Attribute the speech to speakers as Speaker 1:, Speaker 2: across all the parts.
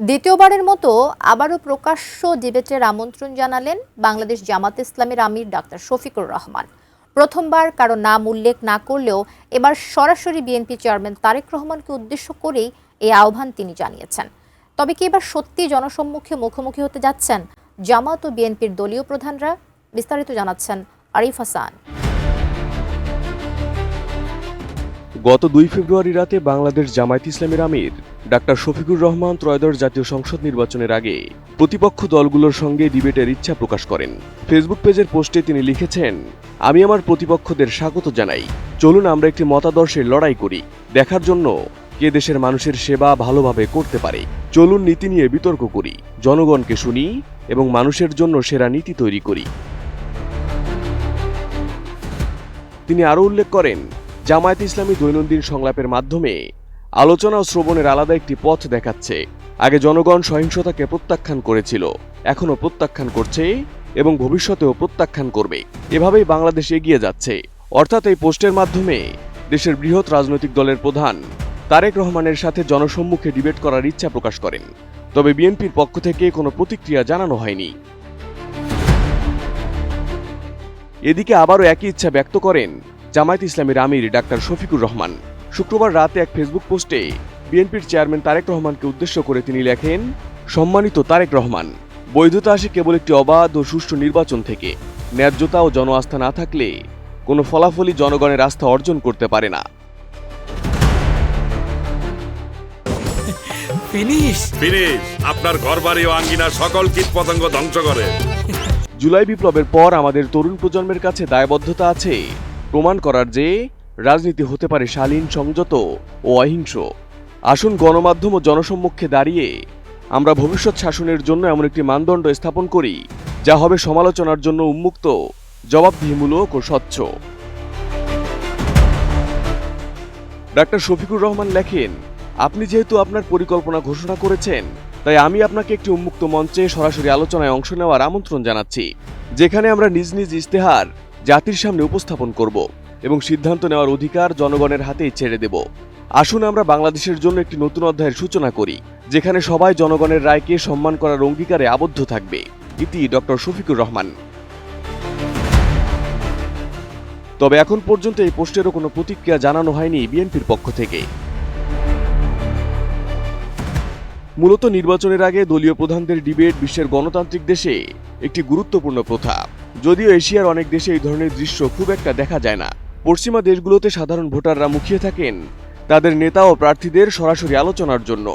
Speaker 1: দ্বিতীয়বারের মতো আবারও প্রকাশ্য ডিবেটের আমন্ত্রণ জানালেন বাংলাদেশ জামাতে ইসলামীর আমির ডাক্তার শফিকুর রহমান। প্রথমবার কারো নাম উল্লেখ না করলেও এবার সরাসরি বিএনপি চেয়ারম্যান তারেক রহমানকে উদ্দেশ্য করেই এই আহ্বান তিনি জানিয়েছেন। তবে কি এবার সত্যি জনসম্মুখে মুখোমুখি হতে যাচ্ছেন জামাত ও বিএনপির দলীয় প্রধানরা? বিস্তারিত জানাচ্ছেন আরিফ হাসান।
Speaker 2: গত ২ ফেব্রুয়ারি রাতে বাংলাদেশ জামায়াত ইসলামীর আমির ডাক্তার শফিকুর রহমান ত্রয়োদশ জাতীয় সংসদ নির্বাচনের আগে প্রতিপক্ষ দলগুলোর সঙ্গে ডিবেটের ইচ্ছা প্রকাশ করেন। ফেসবুক পেজের পোস্টে তিনি লিখেছেন, আমি আমার প্রতিপক্ষদের স্বাগত জানাই। চলুন আমরা একটি মতাদর্শের লড়াই করি, দেখার জন্য কে দেশের মানুষের সেবা ভালোভাবে করতে পারে। চলুন নীতি নিয়ে বিতর্ক করি, জনগণকে শুনি এবং মানুষের জন্য সেরা নীতি তৈরি করি। তিনি আরও উল্লেখ করেন, জামায়াত ইসলামী দৈনন্দিন সংলাপের মাধ্যমে আলোচনা ও শ্রবণের আলাদা একটি পথ দেখাচ্ছে। আগে জনগণ সহিংসতাকে প্রত্যাখ্যান করেছিল, এখনও প্রত্যাখ্যান করছে এবং ভবিষ্যতেও প্রত্যাখ্যান করবে। এভাবেই বাংলাদেশ এগিয়ে যাচ্ছে। অর্থাৎ এই পোস্টের মাধ্যমে দেশের বৃহৎ রাজনৈতিক দলের প্রধান তারেক রহমানের সাথে জনসম্মুখে ডিবেট করার ইচ্ছা প্রকাশ করেন। তবে বিএনপির পক্ষ থেকে কোনো প্রতিক্রিয়া জানানো হয়নি। এদিকে আবারও একই ইচ্ছা ব্যক্ত করেন জামায়াত ইসলামীর আমির ডাক্তার শফিকুর রহমান। শুক্রবার রাতে এক ফেসবুক পোস্টে বিএনপির চেয়ারম্যান তারেক রহমানকে উদ্দেশ্য করে তিনি লেখেন, সম্মানিত তারেক রহমান, বৈধতা আসে কেবল একটি অবাধ ও সুষ্ঠু নির্বাচন থেকে। ন্যায্যতা ও জনআস্থা না থাকলে কোনো ফলাফলই জনগণের আস্থা অর্জন করতে পারে না।
Speaker 3: আপনার ঘরবাড়ি ও আঙ্গিনা সকল কীটপতঙ্গ ধ্বংস করে।
Speaker 2: জুলাই বিপ্লবের পর আমাদের তরুণ প্রজন্মের কাছে দায়বদ্ধতা আছে প্রমাণ করার যে রাজনীতি হতে পারে শালীন, সংযত ও অহিংস। আসুন গণমাধ্যম ও জনসম্মুখে দাঁড়িয়ে আমরা ভবিষ্যৎ শাসনের জন্য এমন একটি মানদণ্ড স্থাপন করি যা হবে সমালোচনার জন্য উন্মুক্ত, জবাবদিহিমূলক ও স্বচ্ছ। ডাক্তার শফিকুর রহমান লেখেন, আপনি যেহেতু আপনার পরিকল্পনা ঘোষণা করেছেন, তাই আমি আপনাকে একটি উন্মুক্ত মঞ্চে সরাসরি আলোচনায় অংশ নেওয়ার আমন্ত্রণ জানাচ্ছি, যেখানে আমরা নিজ নিজ ইশতেহার জাতির সামনে উপস্থাপন করব এবং সিদ্ধান্ত নেওয়ার অধিকার জনগণের হাতেই ছেড়ে দেব। আসুন আমরা বাংলাদেশের জন্য একটি নতুন অধ্যায়ের সূচনা করি, যেখানে সবাই জনগণের রায়কে সম্মান করার অঙ্গীকারে আবদ্ধ থাকবে। ইতি ডক্টর শফিকুর রহমান। তবে এখন পর্যন্ত এই পোস্টেরও কোনো প্রতিক্রিয়া জানানো হয়নি বিএনপির পক্ষ থেকে। মূলত নির্বাচনের আগে দলীয় প্রধানদের ডিবেট বিশ্বের গণতান্ত্রিক দেশে একটি গুরুত্বপূর্ণ প্রথা। যদিও এশিয়ার অনেক দেশে এই ধরনের দৃশ্য খুব একটা দেখা যায় না। পশ্চিমা দেশগুলোতে সাধারণ ভোটাররা মুখিয়ে থাকেন তাদের নেতা ও প্রার্থীদের সরাসরি আলোচনার জন্য।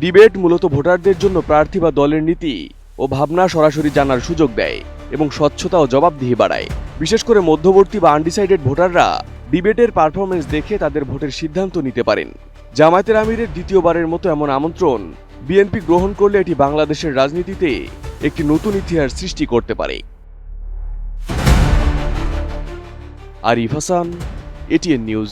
Speaker 2: ডিবেট মূলত ভোটারদের জন্য প্রার্থী বা দলের নীতি ও ভাবনা সরাসরি জানার সুযোগ দেয় এবং স্বচ্ছতা ও জবাবদিহি বাড়ায়। বিশেষ করে মধ্যবর্তী বা আনডিসাইডেড ভোটাররা ডিবেটের পারফরমেন্স দেখে তাদের ভোটের সিদ্ধান্ত নিতে পারেন। জামায়াতের আমিরের দ্বিতীয়বারের মতো এমন আমন্ত্রণ বিএনপি গ্রহণ করলে এটি বাংলাদেশের রাজনীতিতে একটি নতুন ইতিহাস সৃষ্টি করতে পারে। Arif Hasan, ATN news.